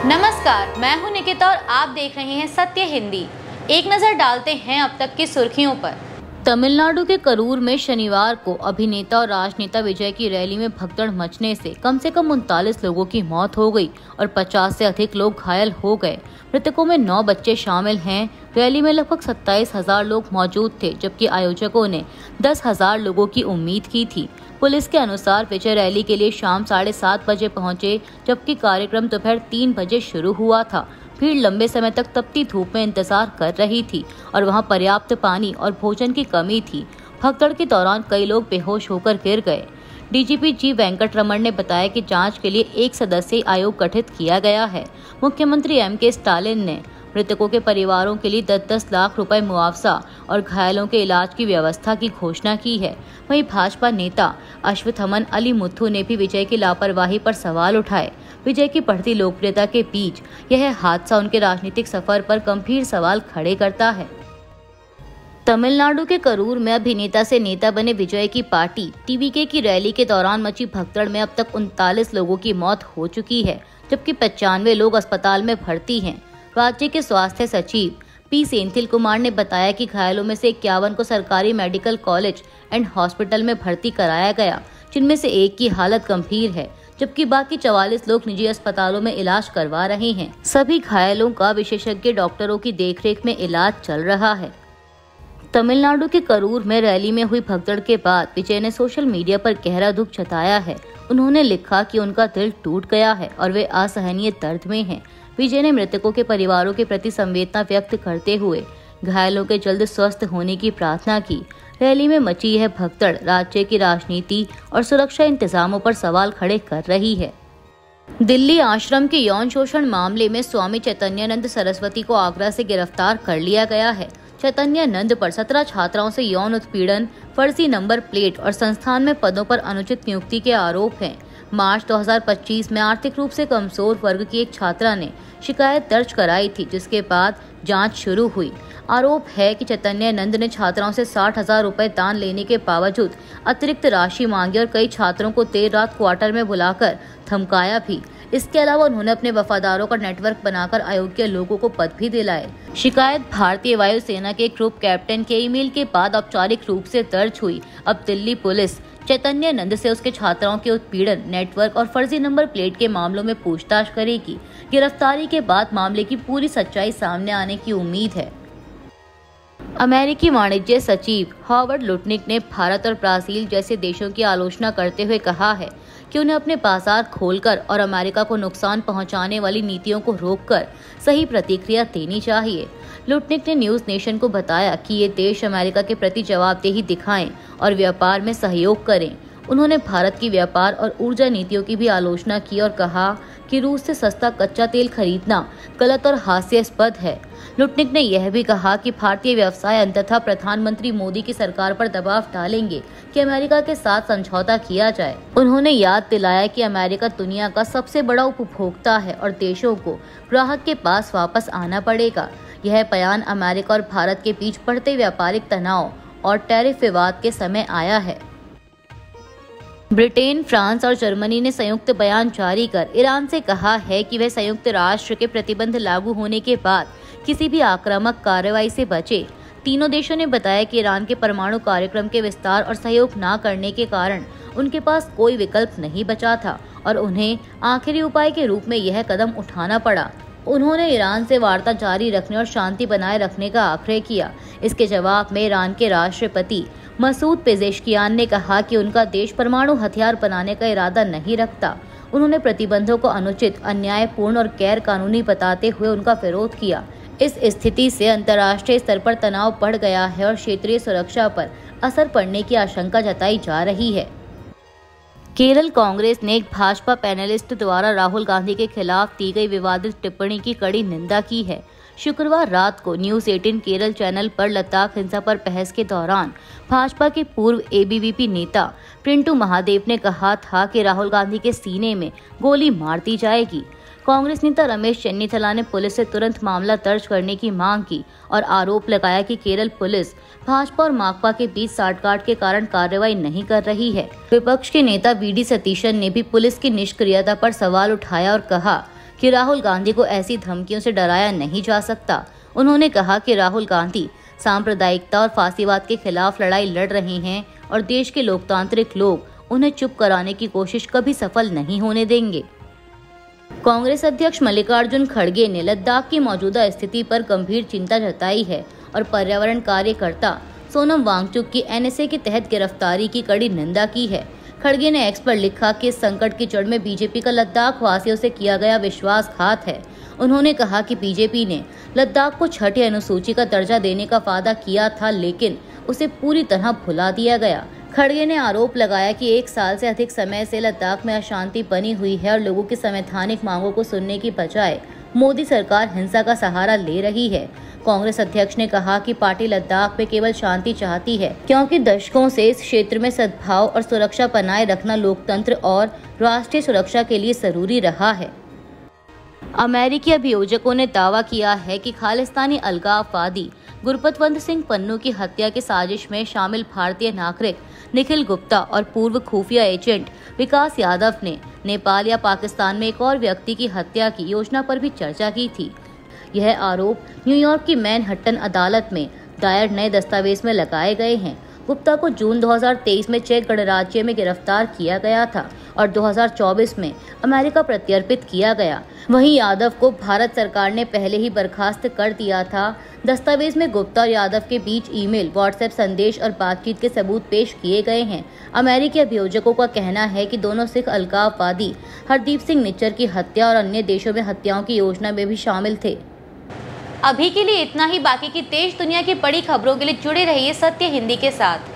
नमस्कार, मैं हूं निकिता और आप देख रहे हैं सत्य हिंदी। एक नजर डालते हैं अब तक की सुर्खियों पर। तमिलनाडु के करूर में शनिवार को अभिनेता और राजनेता विजय की रैली में भगदड़ मचने से कम 39 लोगों की मौत हो गई और 50 से अधिक लोग घायल हो गए। मृतकों में 9 बच्चे शामिल हैं। रैली में लगभग 27,000 लोग मौजूद थे, जबकि आयोजकों ने 10,000 लोगों की उम्मीद की थी। पुलिस के अनुसार विजय रैली के लिए शाम 7:30 बजे पहुंचे, जबकि कार्यक्रम दोपहर 3 बजे शुरू हुआ था। भीड़ लंबे समय तक तपती धूप में इंतजार कर रही थी और वहां पर्याप्त पानी और भोजन की कमी थी। भगदड़ के दौरान कई लोग बेहोश होकर गिर गए। डीजीपी जी वेंकटरमण ने बताया कि जांच के लिए एक सदस्यीय आयोग गठित किया गया है। मुख्यमंत्री एम.के. स्टालिन ने मृतकों के परिवारों के लिए 10-10 लाख रुपए मुआवजा और घायलों के इलाज की व्यवस्था की घोषणा की है। वहीं भाजपा नेता अश्वत्थामन अली मुथु ने भी विजय की लापरवाही पर सवाल उठाए। विजय की बढ़ती लोकप्रियता के बीच यह हादसा उनके राजनीतिक सफर पर गंभीर सवाल खड़े करता है। तमिलनाडु के करूर में अभिनेता से नेता बने विजय की पार्टी टीवीके की रैली के दौरान मची भगदड़ में अब तक 39 लोगों की मौत हो चुकी है, जबकि 95 लोग अस्पताल में भर्ती हैं। राज्य के स्वास्थ्य सचिव पी सेंथिल कुमार ने बताया कि घायलों में से 51 को सरकारी मेडिकल कॉलेज एंड हॉस्पिटल में भर्ती कराया गया, जिनमें से एक की हालत गंभीर है, जबकि बाकी 44 लोग निजी अस्पतालों में इलाज करवा रहे हैं। सभी घायलों का विशेषज्ञ डॉक्टरों की देखरेख में इलाज चल रहा है। तमिलनाडु के करूर में रैली में हुई भगदड़ के बाद विजय ने सोशल मीडिया पर गहरा दुख जताया है। उन्होंने लिखा कि उनका दिल टूट गया है और वे असहनीय दर्द में हैं। विजय ने मृतकों के परिवारों के प्रति संवेदना व्यक्त करते हुए घायलों के जल्द स्वस्थ होने की प्रार्थना की। रैली में मची यह भगदड़ राज्य की राजनीति और सुरक्षा इंतजामों पर सवाल खड़े कर रही है। दिल्ली आश्रम के यौन शोषण मामले में स्वामी चैतन्यानंद सरस्वती को आगरा से गिरफ्तार कर लिया गया है। चैतन्यानंद पर 17 छात्राओं से यौन उत्पीड़न, फर्जी नंबर प्लेट और संस्थान में पदों पर अनुचित नियुक्ति के आरोप हैं। मार्च 2025 में आर्थिक रूप से कमजोर वर्ग की एक छात्रा ने शिकायत दर्ज कराई थी, जिसके बाद जांच शुरू हुई। आरोप है कि चैतन्यानंद ने छात्राओं से 60,000 रुपए दान लेने के बावजूद अतिरिक्त राशि मांगी और कई छात्रों को देर रात क्वार्टर में बुलाकर धमकाया भी। इसके अलावा उन्होंने अपने वफादारों का नेटवर्क बनाकर अयोग्य लोगों को पद भी दिलाए। शिकायत भारतीय वायुसेना के ग्रुप कैप्टन के ईमेल के बाद औपचारिक रूप से दर्ज हुई। अब दिल्ली पुलिस चैतन्यानंद से उसके छात्राओं के उत्पीड़न, नेटवर्क और फर्जी नंबर प्लेट के मामलों में पूछताछ करेगी। गिरफ्तारी के बाद मामले की पूरी सच्चाई सामने आने की उम्मीद है। अमेरिकी वाणिज्य सचिव हॉवर्ड लुटनिक ने भारत और ब्राजील जैसे देशों की आलोचना करते हुए कहा है कि उन्हें अपने बाजार खोलकर और अमेरिका को नुकसान पहुंचाने वाली नीतियों को रोककर सही प्रतिक्रिया देनी चाहिए। लुटनिक ने न्यूज नेशन को बताया कि ये देश अमेरिका के प्रति जवाबदेही दिखाएं और व्यापार में सहयोग करें। उन्होंने भारत की व्यापार और ऊर्जा नीतियों की भी आलोचना की और कहा कि रूस से सस्ता कच्चा तेल खरीदना गलत और हास्यास्पद है। लुटनिक ने यह भी कहा कि भारतीय व्यवसाय अंततः प्रधानमंत्री मोदी की सरकार पर दबाव डालेंगे कि अमेरिका के साथ समझौता किया जाए। उन्होंने याद दिलाया कि अमेरिका दुनिया का सबसे बड़ा उपभोक्ता है और देशों को ग्राहक के पास वापस आना पड़ेगा। यह बयान अमेरिका और भारत के बीच बढ़ते व्यापारिक तनाव और टैरिफ विवाद के समय आया है। ब्रिटेन, फ्रांस और जर्मनी ने संयुक्त बयान जारी कर ईरान से कहा है कि वह संयुक्त राष्ट्र के प्रतिबंध लागू होने के बाद किसी भी आक्रामक कार्रवाई से बचे। तीनों देशों ने बताया कि ईरान के परमाणु कार्यक्रम के विस्तार और सहयोग न करने के कारण उनके पास कोई विकल्प नहीं बचा था और उन्हें आखिरी उपाय के रूप में यह कदम उठाना पड़ा। उन्होंने ईरान से वार्ता जारी रखने और शांति बनाए रखने का आग्रह किया। इसके जवाब में ईरान के राष्ट्रपति मसूद पेजेश्कियान ने कहा कि उनका देश परमाणु हथियार बनाने का इरादा नहीं रखता। उन्होंने प्रतिबंधों को अनुचित, अन्यायपूर्ण और गैर कानूनी बताते हुए उनका विरोध किया। इस स्थिति से अंतर्राष्ट्रीय स्तर पर तनाव बढ़ गया है और क्षेत्रीय सुरक्षा पर असर पड़ने की आशंका जताई जा रही है। केरल कांग्रेस ने एक भाजपा पैनलिस्ट द्वारा राहुल गांधी के खिलाफ दी गई विवादित टिप्पणी की कड़ी निंदा की है। शुक्रवार रात को न्यूज 18 केरल चैनल पर लद्दाख हिंसा पर बहस के दौरान भाजपा के पूर्व एबीवीपी नेता प्रिंटू महादेव ने कहा था कि राहुल गांधी के सीने में गोली मार दी जाएगी। कांग्रेस नेता रमेश चन्नीथला ने पुलिस से तुरंत मामला दर्ज करने की मांग की और आरोप लगाया कि केरल पुलिस भाजपा और माकपा के बीच साठगांठ के कारण कार्रवाई नहीं कर रही है। विपक्ष के नेता वीडी सतीशन ने भी पुलिस की निष्क्रियता पर सवाल उठाया और कहा कि राहुल गांधी को ऐसी धमकियों से डराया नहीं जा सकता। उन्होंने कहा कि राहुल गांधी सांप्रदायिकता और फासीवाद के खिलाफ लड़ाई लड़ रहे हैं और देश के लोकतांत्रिक लोग उन्हें चुप कराने की कोशिश कभी सफल नहीं होने देंगे। कांग्रेस अध्यक्ष मल्लिकार्जुन खड़गे ने लद्दाख की मौजूदा स्थिति पर गंभीर चिंता जताई है और पर्यावरण कार्यकर्ता सोनम वांगचुक की एनएसए के तहत गिरफ्तारी की कड़ी निंदा की है। खड़गे ने एक्स पर लिखा कि इस संकट की जड़ में बीजेपी का लद्दाख वासियों से किया गया विश्वासघात है। उन्होंने कहा कि बीजेपी ने लद्दाख को छठी अनुसूची का दर्जा देने का वादा किया था, लेकिन उसे पूरी तरह भुला दिया गया। खड़गे ने आरोप लगाया कि 1 साल से अधिक समय से लद्दाख में अशांति बनी हुई है और लोगों की संवैधानिक मांगों को सुनने की बजाय मोदी सरकार हिंसा का सहारा ले रही है। कांग्रेस अध्यक्ष ने कहा कि पार्टी लद्दाख में केवल शांति चाहती है, क्योंकि दशकों से इस क्षेत्र में सद्भाव और सुरक्षा बनाए रखना लोकतंत्र और राष्ट्रीय सुरक्षा के लिए जरूरी रहा है। अमेरिकी अभियोजकों ने दावा किया है कि खालिस्तानी अलगाववादी गुरपतवंत सिंह पन्नू की हत्या की साजिश में शामिल भारतीय नागरिक निखिल गुप्ता और पूर्व खुफिया एजेंट विकास यादव ने नेपाल या पाकिस्तान में एक और व्यक्ति की हत्या की योजना पर भी चर्चा की थी। यह आरोप न्यूयॉर्क की मैनहट्टन अदालत में दायर नए दस्तावेज में लगाए गए हैं। गुप्ता को जून 2023 में चेक गणराज्य में गिरफ्तार किया गया था और 2024 में अमेरिका प्रत्यर्पित किया गया। वहीं यादव को भारत सरकार ने पहले ही बर्खास्त कर दिया था। दस्तावेज में गुप्ता और यादव के बीच ईमेल, व्हाट्सएप संदेश और बातचीत के सबूत पेश किए गए हैं। अमेरिकी अभियोजकों का कहना है कि दोनों सिख अलगाववादी हरदीप सिंह निज्जर की हत्या और अन्य देशों में हत्याओं की योजना में भी शामिल थे। अभी के लिए इतना ही। बाकी की देश दुनिया की बड़ी खबरों के लिए जुड़े रहिए सत्य हिंदी के साथ।